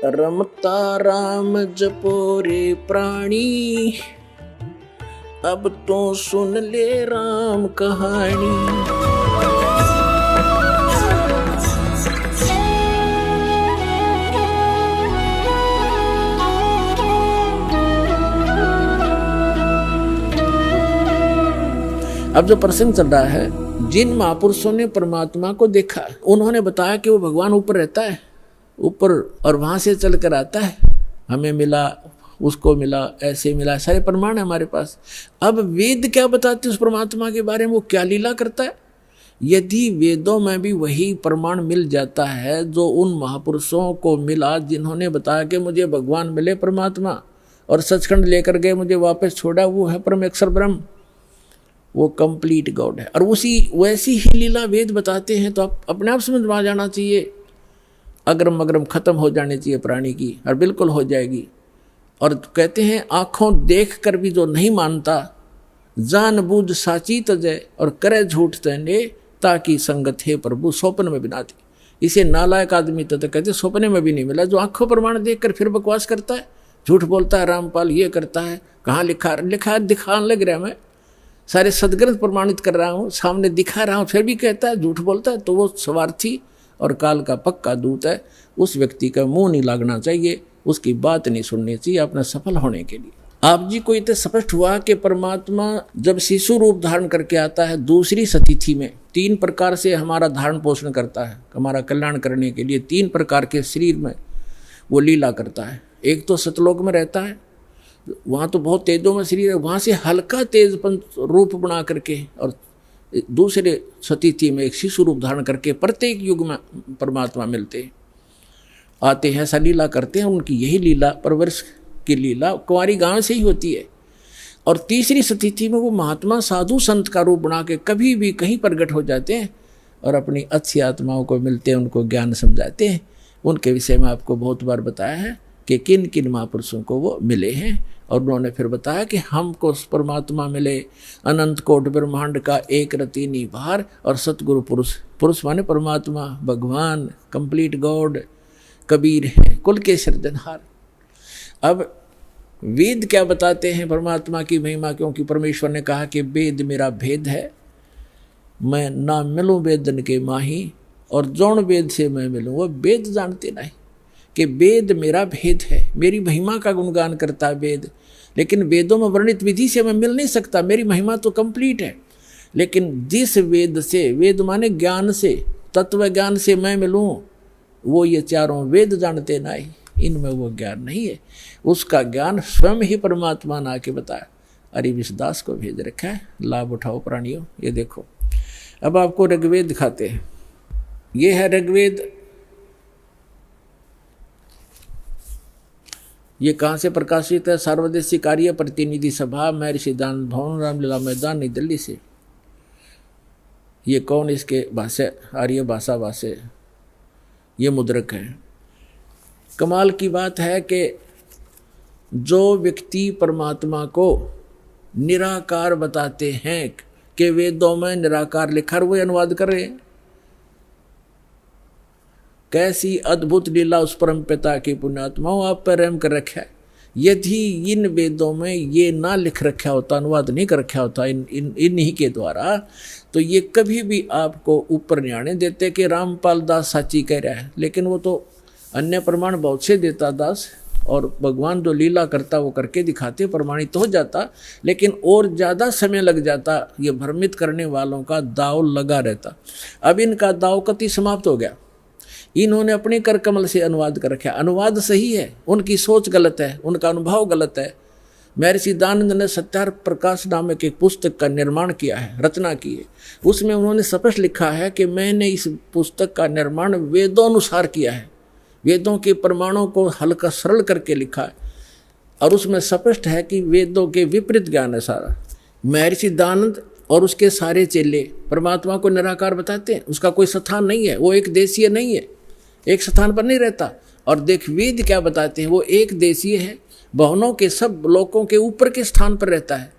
रमता राम जपो रे प्राणी, अब तो सुन ले राम कहानी। अब जो प्रसंग चल रहा है, जिन महापुरुषों ने परमात्मा को देखा, उन्होंने बताया कि वो भगवान ऊपर रहता है, ऊपर, और वहां से चल कर आता है, हमें मिला, उसको मिला, ऐसे मिला, सारे प्रमाण है हमारे पास। अब वेद क्या बताते उस परमात्मा के बारे में, वो क्या लीला करता है? यदि वेदों में भी वही प्रमाण मिल जाता है जो उन महापुरुषों को मिला जिन्होंने बताया कि मुझे भगवान मिले परमात्मा और सचखंड लेकर गए, मुझे वापस छोड़ा, वो है परम अक्षर ब्रह्म, वो कंप्लीट गॉड है। और उसी वैसी ही लीला वेद बताते हैं, तो आप अपने आप समझ में आ जाना चाहिए, अग्रम अग्रम खत्म हो जानी चाहिए प्राणी की, और बिल्कुल हो जाएगी। और कहते हैं आंखों देख कर भी जो नहीं मानता, जान बूझ साची तजय और करे झूठ तने, ताकि संगत है प्रभु स्वप्न में बिना दी। इसे नालायक आदमी तो कहते स्वप्न में भी नहीं मिला, जो आंखों प्रमाण देख कर फिर बकवास करता है, झूठ बोलता है, रामपाल ये करता है, कहाँ लिखा लिखा दिखाने लग रहा है, मैं सारे सदग्रंथ प्रमाणित कर रहा हूँ, सामने दिखा रहा हूँ, फिर भी कहता है, झूठ बोलता है, तो वो स्वार्थी और काल का पक्का दूत है। उस व्यक्ति का मुंह नहीं लगना चाहिए, उसकी बात नहीं सुननी चाहिए अपने सफल होने के लिए। आप जी को इतना स्पष्ट हुआ कि परमात्मा जब शिशु रूप धारण करके आता है दूसरी सतिथि में, 3 प्रकार से हमारा धारण पोषण करता है, हमारा कल्याण करने के लिए 3 प्रकार के शरीर में वो लीला करता है। एक तो सतलोक में रहता है, वहाँ तो बहुत तेजों में शरीर है, वहाँ से हल्का तेजपन रूप बना करके, और दूसरे सतिथि में एक शिशु रूप धारण करके प्रत्येक युग में परमात्मा मिलते हैं, आते हैं, ऐसा लीला करते हैं। उनकी यही लीला, परवरिश की लीला कुंवारी गांव से ही होती है। और तीसरी सतिथि में वो महात्मा साधु संत का रूप बना के कभी भी कहीं प्रकट हो जाते हैं और अपनी अच्छी आत्माओं को मिलते हैं, उनको ज्ञान समझाते हैं। उनके विषय में आपको बहुत बार बताया है कि किन किन महापुरुषों को वो मिले हैं, और उन्होंने फिर बताया कि हमको परमात्मा मिले अनंत कोट ब्रह्मांड का एक रति निभार, और सतगुरु पुरुष, पुरुष माने परमात्मा, भगवान, कंप्लीट गॉड, कबीर है, कुल के सृजनहार। अब वेद क्या बताते हैं परमात्मा की महिमा, क्योंकि परमेश्वर ने कहा कि वेद मेरा भेद है, मैं ना मिलूं वेदन के माही, और जौन वेद से मैं मिलूं वो वेद जानते नहीं, कि वेद मेरा भेद है, मेरी महिमा का गुणगान करता है वेद। लेकिन वेदों में वर्णित विधि से मैं मिल नहीं सकता, मेरी महिमा तो कंप्लीट है। लेकिन जिस वेद से, वेद माने ज्ञान से, तत्व ज्ञान से मैं मिलूं, वो ये चारों वेद जानते नहीं, इनमें वो ज्ञान नहीं है। उसका ज्ञान स्वयं ही परमात्मा ने आके बताया, अरिविश दास को भेज रखा है, लाभ उठाओ प्राणियों। ये देखो, अब आपको ऋग्वेद दिखाते हैं। ये है ऋग्वेद। ये कहाँ से प्रकाशित है? सार्वदेशिक कार्य प्रतिनिधि सभा, महर्षि दान भवन, रामलीला मैदान, नई दिल्ली से। ये कौन इसके भाषा, आर्य भाषा भाषे, ये मुद्रक है। कमाल की बात है कि जो व्यक्ति परमात्मा को निराकार बताते हैं कि वेदों में निराकार लिखा, वो अनुवाद कर रहे हैं। कैसी अद्भुत लीला उस परम पिता की पुण्यात्माओं, आप पर रहम कर रखा है। यदि इन वेदों में ये ना लिख रखा होता, अनुवाद नहीं कर रखा होता इन्हीं के द्वारा, तो ये कभी भी आपको ऊपर नहीं आने देते कि रामपाल दास साची कह रहा है। लेकिन वो तो अन्य प्रमाण बहुत से देता दास, और भगवान जो लीला करता वो करके दिखाते, प्रमाणित तो हो जाता, लेकिन और ज़्यादा समय लग जाता। ये भ्रमित करने वालों का दाव लगा रहता। अब इनका दाव कति समाप्त हो गया। इन्होंने अपने कर कमल से अनुवाद कर रखा। अनुवाद सही है, उनकी सोच गलत है, उनका अनुभव गलत है। महर्षि दानंद ने सत्यार प्रकाश नामक एक पुस्तक का निर्माण किया है, रचना की है। उसमें उन्होंने स्पष्ट लिखा है कि मैंने इस पुस्तक का निर्माण वेदोनुसार किया है, वेदों के प्रमाणों को हल्का सरल करके लिखा है। और उसमें स्पष्ट है कि वेदों के विपरीत ज्ञान है सारा। महर्षि दानंद और उसके सारे चेले परमात्मा को निराकार बताते हैं, उसका कोई स्थान नहीं है, वो एक देशीय नहीं है, एक स्थान पर नहीं रहता। और देख वेद क्या बताते हैं, वो एक देशीय है, भवनों के सब लोकों के ऊपर के स्थान पर रहता है,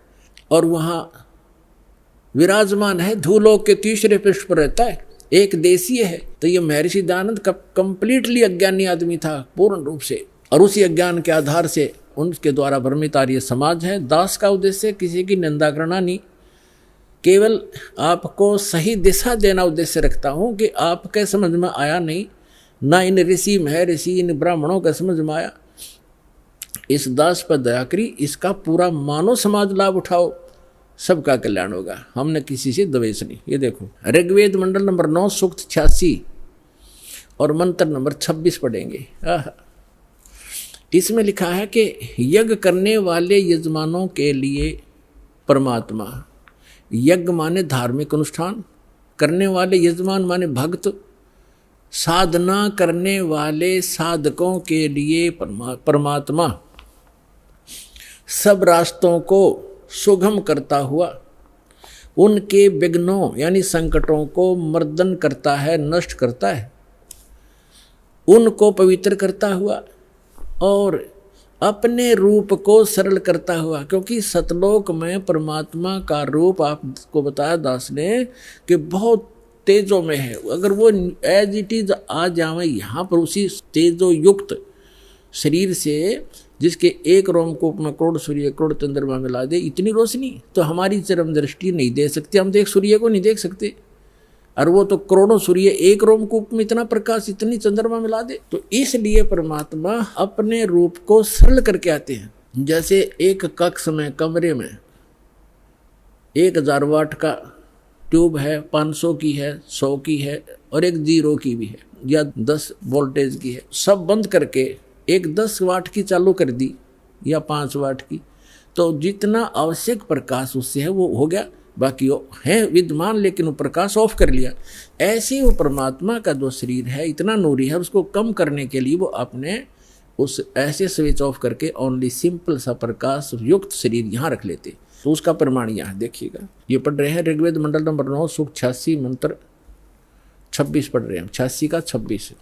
और वहाँ विराजमान है, धूलोक के तीसरे पृष्ठ पर रहता है। एक देशीय है। तो ये महर्षि दयानंद कंप्लीटली अज्ञानी आदमी था पूर्ण रूप से, और उसी अज्ञान के आधार से उनके द्वारा भ्रमित आर्य समाज है। दास का उद्देश्य किसी की निंदा करना नहीं, केवल आपको सही दिशा देना उद्देश्य रखता हूँ कि आपके समझ में आया नहीं, ना इन ऋषि महर्षि इन ब्राह्मणों का समझ में आया, इस दास पर दया करी, इसका पूरा मानव समाज लाभ उठाओ, सबका कल्याण होगा। हमने किसी से द्वेष नहीं। ये देखो ऋग्वेद मंडल नंबर 9 सूक्त 86 और मंत्र नंबर 26 पढ़ेंगे। इसमें लिखा है कि यज्ञ करने वाले यजमानों के लिए परमात्मा, यज्ञ माने धार्मिक अनुष्ठान, करने वाले यजमान माने भक्त, साधना करने वाले साधकों के लिए परमात्मा सब रास्तों को सुगम करता हुआ उनके विघ्नों यानी संकटों को मर्दन करता है, नष्ट करता है, उनको पवित्र करता हुआ और अपने रूप को सरल करता हुआ। क्योंकि सतलोक में परमात्मा का रूप आपको बताया दास ने कि बहुत तेजों में है। अगर वो एज इट इज आ जावे यहाँ पर उसी तेजो युक्त शरीर से, जिसके एक रोमकूप में करोड़ सूर्य करोड़ चंद्रमा मिला दे, इतनी रोशनी तो हमारी चरम दृष्टि नहीं दे सकती। हम तो एक सूर्य को नहीं देख सकते, और वो तो करोड़ों सूर्य एक रोमकूप में इतना प्रकाश इतनी चंद्रमा मिला दे। तो इसलिए परमात्मा अपने रूप को सरल करके आते हैं। जैसे एक कक्ष में कमरे में 1000 वाट का ट्यूब है, 500 की है, 100 की है और एक 0 की भी है, या 10 वोल्टेज की है। सब बंद करके एक 10 वाट की चालू कर दी या 5 वाट की, तो जितना आवश्यक प्रकाश उससे है वो हो गया, बाकी वो है विद्यमान लेकिन वो प्रकाश ऑफ कर लिया। ऐसे वो परमात्मा का जो शरीर है इतना नूरी है, उसको कम करने के लिए वो अपने उस ऐसे स्विच ऑफ करके ओनली सिंपल सा प्रकाश युक्त शरीर यहाँ रख लेते। तो उसका प्रमाण यहाँ देखिएगा, ये पढ़ रहे हैं ऋग्वेद मंडल नंबर 9 सूक्त 86 मंत्र 26 पढ़ रहे हैं, 86 का 26।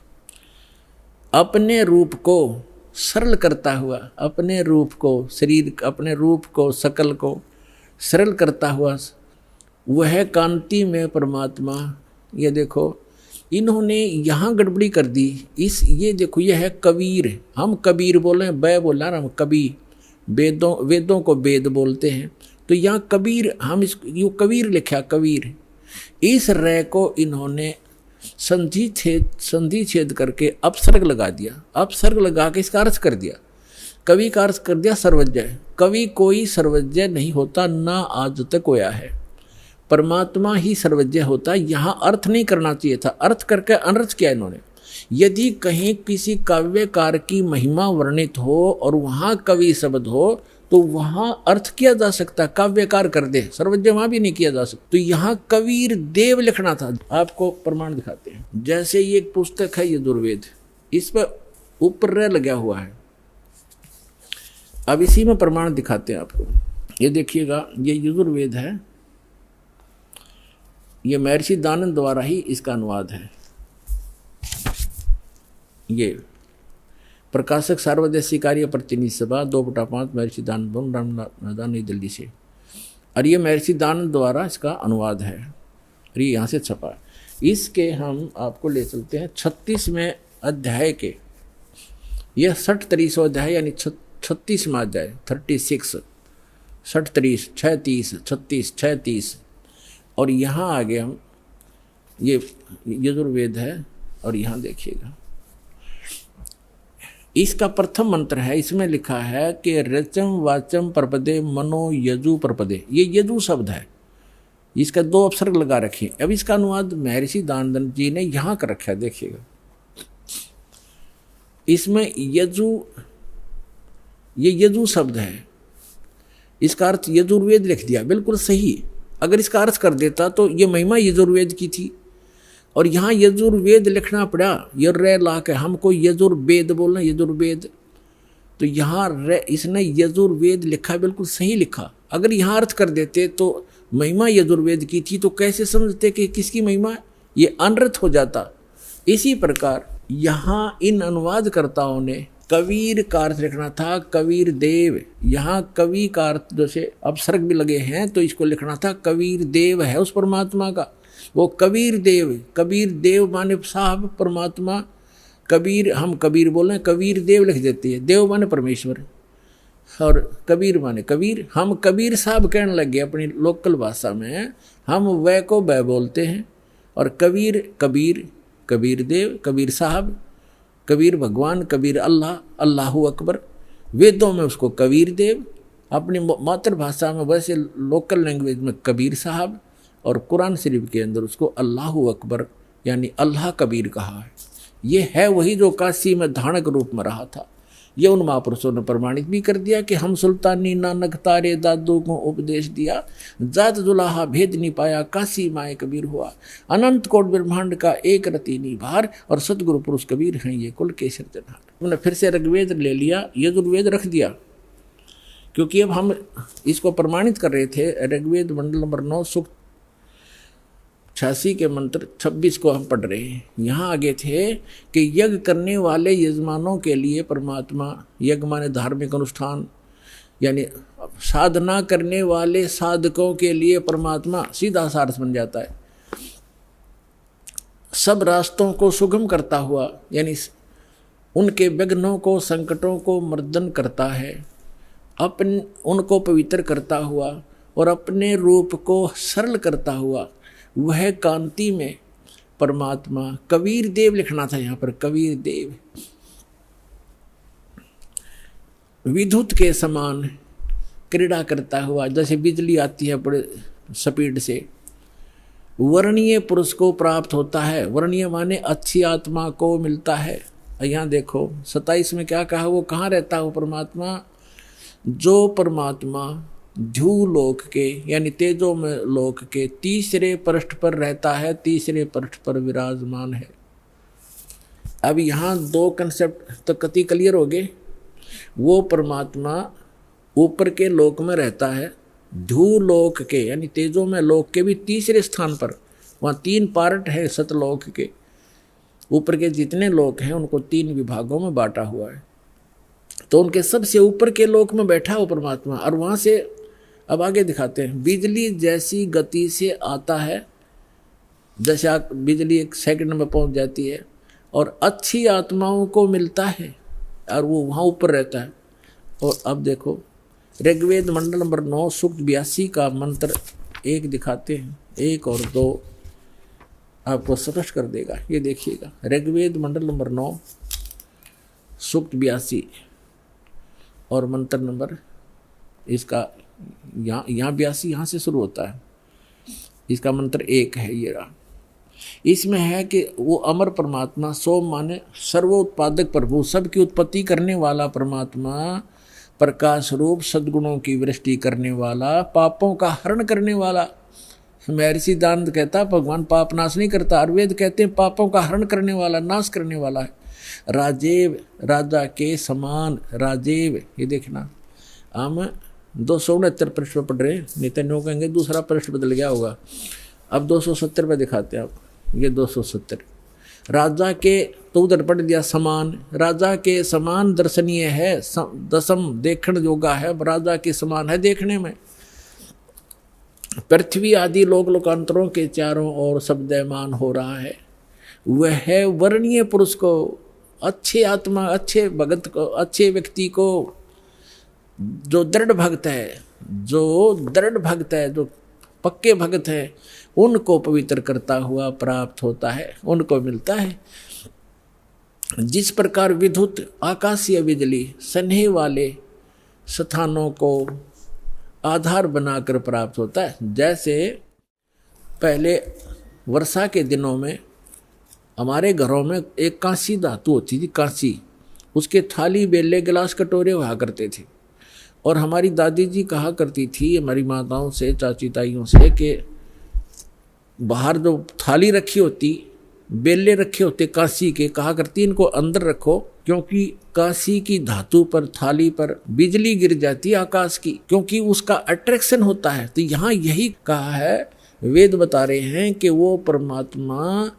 अपने रूप को सरल करता हुआ, अपने रूप को शरीर, अपने रूप को सकल को सरल करता हुआ वह कांति में परमात्मा। ये देखो इन्होंने यहाँ गड़बड़ी कर दी। ये देखो यह है कबीर, हम कबीर बोले, बै बोला हम कबीर, वेदों को वेद बोलते हैं, तो यहाँ कबीर हम यू कबीर लिखा कबीर। इस रे को इन्होंने संधि छेद करके अपसर्ग लगा दिया, अपसर्ग लगा के इसका अर्थ कर दिया, कवि का अर्थ कर दिया सर्वज्ञ। कवि कोई सर्वज्ञ नहीं होता, ना आज तक होया है, परमात्मा ही सर्वज्ञ होता। यहाँ अर्थ नहीं करना चाहिए था, अर्थ करके अनर्थ किया इन्होंने। यदि कहीं किसी काव्यकार की महिमा वर्णित हो और वहाँ कवि शब्द हो तो वहाँ अर्थ किया जा सकता, काव्यकार कर दे, सर्वज्ञ वहाँ भी नहीं किया जा सकता। तो यहाँ कबीर देव लिखना था। आपको प्रमाण दिखाते हैं, जैसे ये एक पुस्तक है यजुर्वेद, इस पर ऊपर लगा हुआ है। अब इसी में प्रमाण दिखाते हैं आपको। ये देखिएगा, ये यजुर्वेद है, ये महर्षि दयानंद द्वारा ही इसका अनुवाद है। ये प्रकाशक सार्वदेशी कार्य प्रतिनिधि सभा 2/5 महर्षि दयानंद मैदान नई दिल्ली से, और ये महर्षि दयानंद द्वारा इसका अनुवाद है और ये यहाँ से छपा। इसके हम आपको ले चलते हैं 36वें अध्याय के, यह 60-30 अध्याय यानी 36वां अध्याय 36, 60-30, 36, 36, 36। और यहाँ आगे हम ये यजुर्वेद है और यहाँ देखिएगा इसका प्रथम मंत्र है। इसमें लिखा है कि रचम वाचम प्रपदे मनो यजु प्रपदे, ये यजु शब्द है, इसका 2 अपसर्ग लगा रखे। अब इसका अनुवाद महर्षि दयानंद जी ने यहाँ कर रखा है, देखिएगा इसमें यजु, ये यजु शब्द है, इसका अर्थ यजुर्वेद लिख दिया, बिल्कुल सही। अगर इसका अर्थ कर देता तो ये महिमा यजुर्वेद की थी, और यहाँ यजुर्वेद लिखना पड़ा, ये रे ला के हमको यजुर्वेद बोलना, यजुर्वेद। तो यहाँ रे इसने यजुर्वेद लिखा, बिल्कुल सही लिखा। अगर यहाँ अर्थ कर देते तो महिमा यजुर्वेद की थी, तो कैसे समझते कि किसकी महिमा, ये अनर्थ हो जाता। इसी प्रकार यहाँ इन अनुवादकर्ताओं ने कबीर का अर्थ लिखना था, कबीर देव। यहाँ कवि का अर्थ जैसे अपसर्ग भी लगे हैं तो इसको लिखना था कबीर देव है उस परमात्मा का। वो कबीर देव माने साहब परमात्मा, कबीर हम कबीर बोले, कबीर देव लिख देती है, देव माने परमेश्वर और कबीर माने कबीर। हम कबीर साहब कहने लगे अपनी लोकल भाषा में, हम वह को वह बोलते हैं, और कबीर देव, कबीर साहब, कबीर भगवान, कबीर अल्लाह, अल्लाहू अकबर। वेदों में उसको कबीर देव, अपनी मातृभाषा में वैसे लोकल लैंग्वेज में कबीर साहब, और कुरान शरीफ के अंदर उसको अल्लाहू अकबर यानी अल्लाह कबीर कहा है। ये है वही जो काशी में धानक रूप में रहा था। ये उन महापुरुषों ने प्रमाणित भी कर दिया कि हम सुल्तानी नानक तारे दादू को उपदेश दिया, जात जुलाहा भेद नहीं पाया, काशी माए कबीर हुआ, अनंत कोट ब्रह्मांड का एक रति निभार, और सतगुरु पुरुष कबीर हैं ये कुल के सिरजनहार। हमने फिर से ऋग्वेद ले लिया, यजुर्वेद रख दिया, क्योंकि अब हम इसको प्रमाणित कर रहे थे। ऋग्वेद मंडल नंबर 9 सूक्त 86 के मंत्र 26 को हम पढ़ रहे हैं। यहाँ आगे थे कि यज्ञ करने वाले यजमानों के लिए परमात्मा, यज्ञ माने धार्मिक अनुष्ठान, यानी साधना करने वाले साधकों के लिए परमात्मा सीधा सारस बन जाता है। सब रास्तों को सुगम करता हुआ, यानी उनके विघ्नों को, संकटों को मर्दन करता है, उनको पवित्र करता हुआ और अपने रूप को सरल करता हुआ, वह कांति में परमात्मा कबीर देव लिखना था यहाँ पर, कबीर देव विद्युत के समान क्रीड़ा करता हुआ, जैसे बिजली आती है बड़े स्पीड से, वर्णीय पुरुष को प्राप्त होता है। वर्णीय माने अच्छी आत्मा को मिलता है। यहाँ देखो 27 में क्या कहा, वो कहाँ रहता है वो परमात्मा, जो परमात्मा ध्रुव लोक के यानी तेजो में लोक के तीसरे पृष्ठ पर रहता है, तीसरे पृष्ठ पर विराजमान है। अब यहाँ दो कंसेप्ट तो कति क्लियर हो गए। वो परमात्मा ऊपर के लोक में रहता है, ध्रुव लोक के यानी तेजो में लोक के भी तीसरे स्थान पर, वहाँ 3 पार्ट है सतलोक के। ऊपर के जितने लोक हैं उनको 3 विभागों में बांटा हुआ है, तो उनके सबसे ऊपर के लोक में बैठा हो परमात्मा। और वहाँ से अब आगे दिखाते हैं, बिजली जैसी गति से आता है, जैसे बिजली 1 सेकंड में पहुँच जाती है, और अच्छी आत्माओं को मिलता है और वो वहाँ ऊपर रहता है। और अब देखो ऋग्वेद मंडल नंबर 9 सूक्त 82 का मंत्र 1 दिखाते हैं, 1 और 2 आपको स्पष्ट कर देगा। ये देखिएगा, ऋग्वेद मंडल नंबर 9 सूक्त 82 और मंत्र नंबर इसका यहाँ 82 यहाँ से शुरू होता है, इसका मंत्र 1 है ये रहा। इसमें है कि वो अमर परमात्मा, सोम माने सर्वोत्पादक प्रभु, सबकी उत्पत्ति करने वाला परमात्मा, प्रकाश रूप सद्गुणों की वृष्टि करने वाला, पापों का हरण करने वाला। महर्षि दानंद कहता भगवान पाप नाश नहीं करता, आयुर्वेद कहते हैं पापों का हरण करने वाला, नाश करने वाला है। राजेव, राजा के समान राजेव। ये देखना हम 269 पृष्ठ पर पढ़ रहे, नहीं तो कहेंगे दूसरा पृष्ठ बदल गया होगा। अब 270 पे दिखाते हैं आप, ये 270 राजा के, तो उधर पढ़ दिया समान, राजा के समान दर्शनीय है, दसम देखण योगा है, राजा के समान है देखने में। पृथ्वी आदि लोक लोकांतरों के चारों ओर शब्दमान हो रहा है। वह है वर्णीय पुरुष को, अच्छे आत्मा, अच्छे भगत को, अच्छे व्यक्ति को, जो दृढ़ भक्त है, जो पक्के भक्त है, उनको पवित्र करता हुआ प्राप्त होता है, उनको मिलता है। जिस प्रकार विद्युत आकाशीय बिजली स्नेह वाले स्थानों को आधार बनाकर प्राप्त होता है, जैसे पहले वर्षा के दिनों में हमारे घरों में एक कांसी धातु होती थी, कांसी, उसके थाली बेले गिलास कटोरे हुआ करते थे। और हमारी दादी जी कहा करती थी हमारी माताओं से, चाची ताइयों से, कि बाहर जो थाली रखी होती, बेले रखे होते कांसी के, कहा करती इनको अंदर रखो, क्योंकि कांसी की धातु पर, थाली पर बिजली गिर जाती है आकाश की, क्योंकि उसका अट्रैक्शन होता है। तो यहाँ यही कहा है, वेद बता रहे हैं कि वो परमात्मा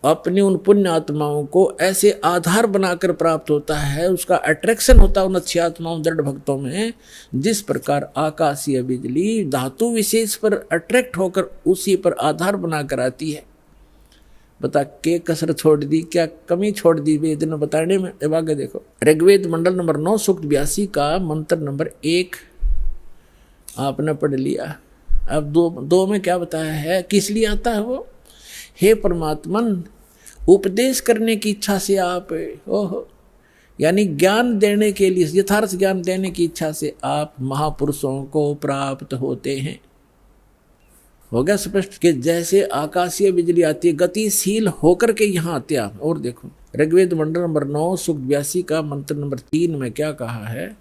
अपनी उन पुण्य आत्माओं को ऐसे आधार बनाकर प्राप्त होता है, उसका अट्रैक्शन होता है उन अच्छी आत्माओं दृढ़ भक्तों में, जिस प्रकार आकाशीय बिजली धातु विशेष पर अट्रैक्ट होकर उसी पर आधार बनाकर आती है। बता के कसर छोड़ दी, क्या कमी छोड़ दी वेद ने बताने में। अब आगे देखो, ऋग्वेद मंडल नंबर 9 सूक्त 82 का मंत्र नंबर 1 आपने पढ़ लिया। अब दो में क्या बताया है, किस लिए आता है वो। हे परमात्मन, उपदेश करने की इच्छा से आप, ओहो, यानी ज्ञान देने के लिए, यथार्थ ज्ञान देने की इच्छा से आप महापुरुषों को प्राप्त होते हैं। हो गया स्पष्ट कि जैसे आकाशीय बिजली आती है गतिशील होकर के यहाँ आते हैं आप। और देखो ऋग्वेद मंडल नंबर 9 सूक्त 82 का मंत्र नंबर 3 में क्या कहा है,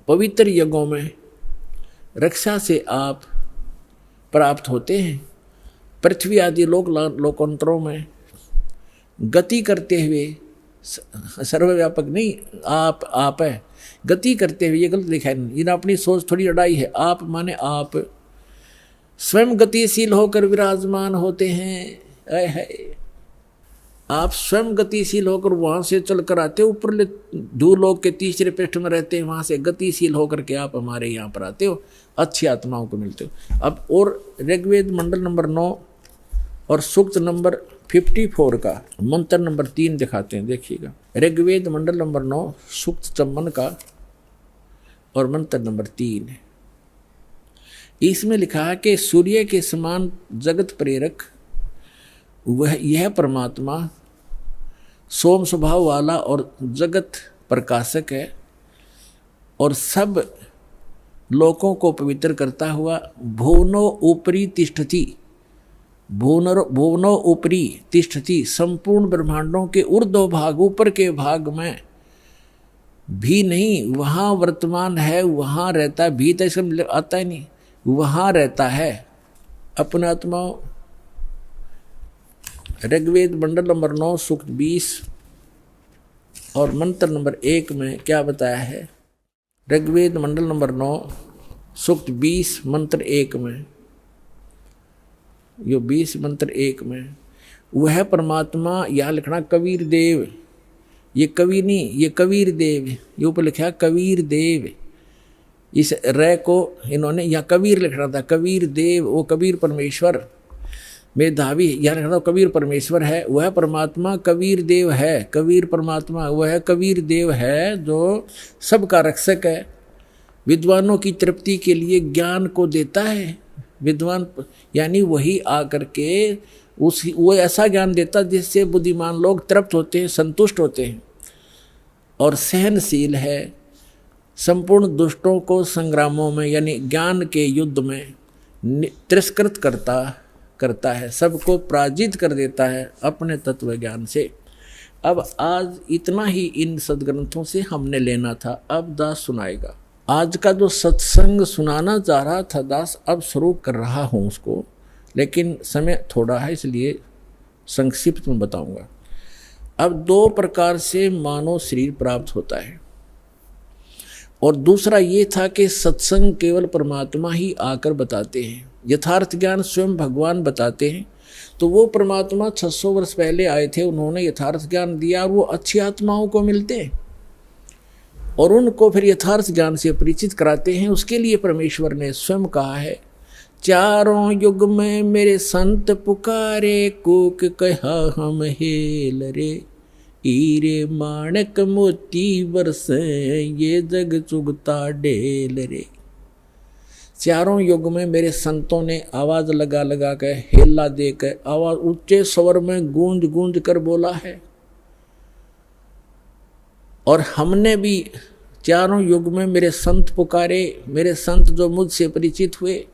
पवित्र यज्ञों में रक्षा से आप प्राप्त होते हैं, पृथ्वी आदि लोकांतरों में गति करते हुए, सर्वव्यापक नहीं, आप है गति करते हुए, ये गलत लिखा है, इन्हें अपनी सोच थोड़ी अड़ाई है। आप माने आप स्वयं गतिशील होकर विराजमान होते हैं। आप स्वयं गतिशील होकर वहां से चल कर आते हो, ऊपर धूलोक के तीसरे पृष्ठ में रहते हैं, वहां से गतिशील होकर के आप हमारे यहाँ पर आते हो, अच्छी आत्माओं को मिलते हो। अब और ऋग्वेद मंडल नंबर 9 और सूक्त नंबर 54 का मंत्र नंबर 3 दिखाते हैं, देखिएगा। ऋग्वेद मंडल नंबर 9 सूक्त 54 का और मंत्र नंबर 3 है। इसमें लिखा है कि सूर्य के समान जगत प्रेरक वह यह परमात्मा सोम स्वभाव वाला और जगत प्रकाशक है, और सब लोकों को पवित्र करता हुआ भुवनो ऊपरी तिष्ठति, भुवनो ऊपरी तिष्ठति, संपूर्ण ब्रह्मांडों के ऊर्ध्व भाग, ऊपर के भाग में भी नहीं, वहाँ वर्तमान है, वहाँ रहता है, भी तो इसमें आता ही नहीं, वहाँ रहता है अपना आत्माओं। ऋग्वेद मंडल नंबर 9 सूक्त 20 और मंत्र नंबर 1 में क्या बताया है, ऋग्वेद मंडल नंबर 9 सूक्त 20 मंत्र 1 में, यो 20 मंत्र 1 में वह परमात्मा, यहाँ लिखना कबीर देव, ये कवि नहीं, ये कबीर देव, ये ऊपर लिखा कबीर देव, इस रे को इन्होंने यहाँ कबीर लिखना था, कबीर देव, वो कबीर परमेश्वर मेधावी, यहाँ लिखना कबीर परमेश्वर है, वह परमात्मा कबीर देव है, कबीर परमात्मा वह कबीर देव है जो सबका रक्षक है, विद्वानों की तृप्ति के लिए ज्ञान को देता है। विद्वान यानी वही आकर के वो ऐसा ज्ञान देता जिससे बुद्धिमान लोग तृप्त होते हैं, संतुष्ट होते हैं, और सहनशील है, संपूर्ण दुष्टों को संग्रामों में यानी ज्ञान के युद्ध में तिरस्कृत करता है, सबको पराजित कर देता है अपने तत्व ज्ञान से। अब आज इतना ही इन सदग्रंथों से हमने लेना था। अब दास सुनाएगा। आज का जो सत्संग सुनाना चाह रहा था दास, अब शुरू कर रहा हूँ उसको, लेकिन समय थोड़ा है इसलिए संक्षिप्त में बताऊंगा। अब 2 प्रकार से मानव शरीर प्राप्त होता है, और दूसरा ये था कि सत्संग केवल परमात्मा ही आकर बताते हैं, यथार्थ ज्ञान स्वयं भगवान बताते हैं। तो वो परमात्मा 600 वर्ष पहले आए थे, उन्होंने यथार्थ ज्ञान दिया, और वो अच्छी आत्माओं को मिलते हैं और उनको फिर यथार्थ ज्ञान से परिचित कराते हैं। उसके लिए परमेश्वर ने स्वयं कहा है, चारों युग में मेरे संत पुकारे, कूक कहा हम हेल रे, हीरे माणक मोती बरसे, ये जग चुगता ढेल रे। चारों युग में मेरे संतों ने आवाज लगा लगा कर, हेला देकर, आवाज ऊंचे स्वर में गूंज गूंज कर बोला है, और हमने भी चारों युग में मेरे संत पुकारे, मेरे संत जो मुझसे परिचित हुए,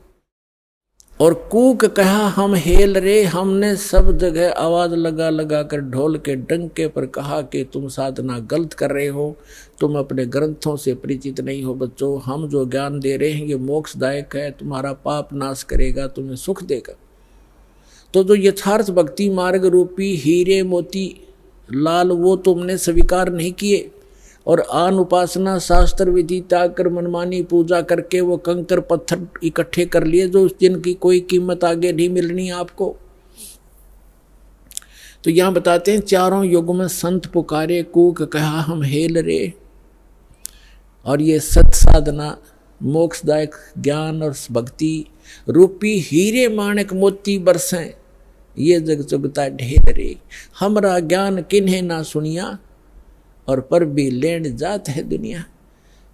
और कूक कहा हम हेल रे, हमने सब जगह आवाज लगा लगा कर ढोल के डंके पर कहा कि तुम साधना गलत कर रहे हो, तुम अपने ग्रंथों से परिचित नहीं हो बच्चों, हम जो ज्ञान दे रहे हैं ये मोक्षदायक है, तुम्हारा पाप नाश करेगा, तुम्हें सुख देगा। तो जो यथार्थ भक्ति मार्ग रूपी हीरे मोती लाल वो तुमने स्वीकार नहीं किए, और आन उपासना शास्त्र विधि त्याग कर मनमानी पूजा करके वो कंकर पत्थर इकट्ठे कर लिए जो जिनकी कोई कीमत आगे नहीं मिलनी आपको। तो यहाँ बताते हैं, चारों युग में संत पुकारे, कूक कहा हम हेल रे। और ये सत साधना, मोक्षदायक ज्ञान और भक्ति रूपी हीरे माणिक मोती बरसें, ये जग जुगता ढेर रे। हमरा ज्ञान किन्हें ना सुनिया, और पर भी लेन जात है दुनिया।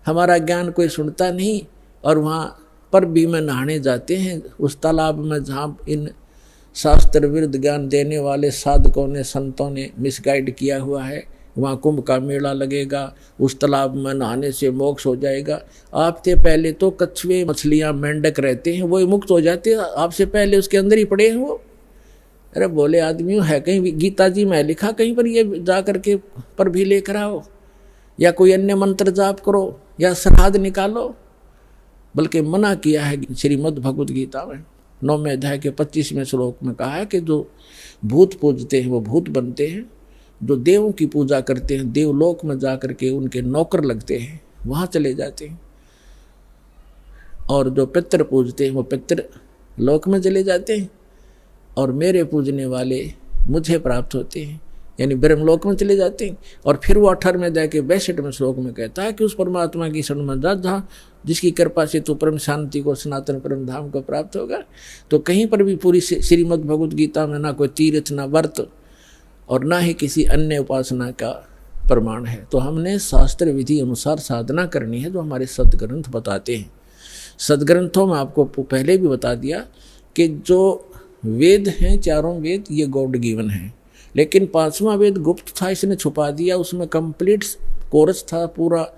हमारा ज्ञान कोई सुनता नहीं, और वहाँ पर भी में नहाने जाते हैं उस तालाब में जहाँ इन शास्त्र विरुद्ध ज्ञान देने वाले साधकों ने, संतों ने मिसगाइड किया हुआ है। वहाँ कुंभ का मेला लगेगा, उस तालाब में नहाने से मोक्ष हो जाएगा। आपसे पहले तो कछुए, मछलियाँ, मेंढक रहते हैं, वो मुक्त हो जाते हैं, आपसे पहले उसके अंदर ही पड़े हैं वो। अरे बोले आदमियों, है कहीं गीता जी में लिखा कहीं पर ये जा करके पर भी लेकर आओ, या कोई अन्य मंत्र जाप करो, या श्राद्ध निकालो? बल्कि मना किया है श्रीमद् भगवद गीता में 9वें अध्याय के 25वें श्लोक में कहा है कि जो भूत पूजते हैं वो भूत बनते हैं, जो देवों की पूजा करते हैं देवलोक में जा करके उनके नौकर लगते हैं, वहाँ चले जाते हैं, और जो पितृ पूजते हैं वो पितृ लोक में चले जाते हैं, और मेरे पूजने वाले मुझे प्राप्त होते हैं, यानी ब्रह्मलोक में चले जाते हैं। और फिर वो 18वें अध्याय के 62वें श्लोक में कहता है कि उस परमात्मा की शरण में जा, जहाँ जिसकी कृपा से तो परम शांति को, सनातन परम धाम को प्राप्त होगा। तो कहीं पर भी पूरी श्रीमद् भगवद गीता में ना कोई तीर्थ, ना व्रत, और ना ही किसी अन्य उपासना का प्रमाण है। तो हमने शास्त्र विधि अनुसार साधना करनी है, जो हमारे सदग्रंथ बताते हैं। सदग्रंथों में आपको पहले भी बता दिया कि जो वेद हैं, चारों वेद, ये गॉड गिवन हैं, लेकिन 5वां वेद गुप्त था, इसने छुपा दिया। उसमें कंप्लीट कोर्स था, पूरा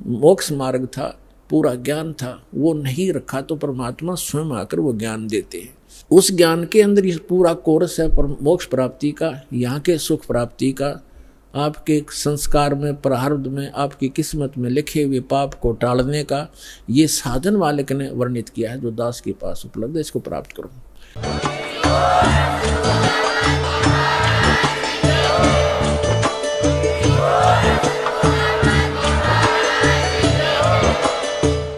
मोक्ष मार्ग था, पूरा ज्ञान था, वो नहीं रखा तो परमात्मा स्वयं आकर वो ज्ञान देते हैं। उस ज्ञान के अंदर ये पूरा कोर्स है मोक्ष प्राप्ति का, यहाँ के सुख प्राप्ति का, आपके संस्कार में, प्रारब्ध में, आपकी किस्मत में लिखे हुए पाप को टालने का। ये साधन वालक ने वर्णित किया है, जो दास के पास उपलब्ध है, इसको प्राप्त करो।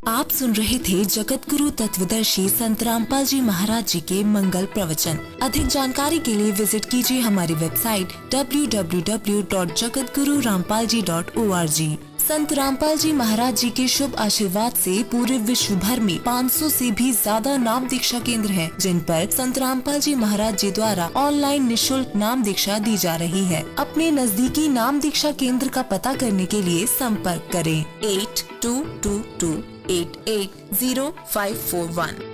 आप सुन रहे थे जगत गुरु तत्वदर्शी संत रामपाल जी महाराज जी के मंगल प्रवचन। अधिक जानकारी के लिए विजिट कीजिए हमारी वेबसाइट www.jagatgururampalji.org। संत रामपाल जी महाराज जी के शुभ आशीर्वाद से पूरे विश्व भर में 500 से भी ज्यादा नाम दीक्षा केंद्र हैं, जिन पर संत रामपाल जी महाराज जी द्वारा ऑनलाइन निशुल्क नाम दीक्षा दी जा रही है। अपने नजदीकी नाम दीक्षा केंद्र का पता करने के लिए संपर्क करें 8222880541।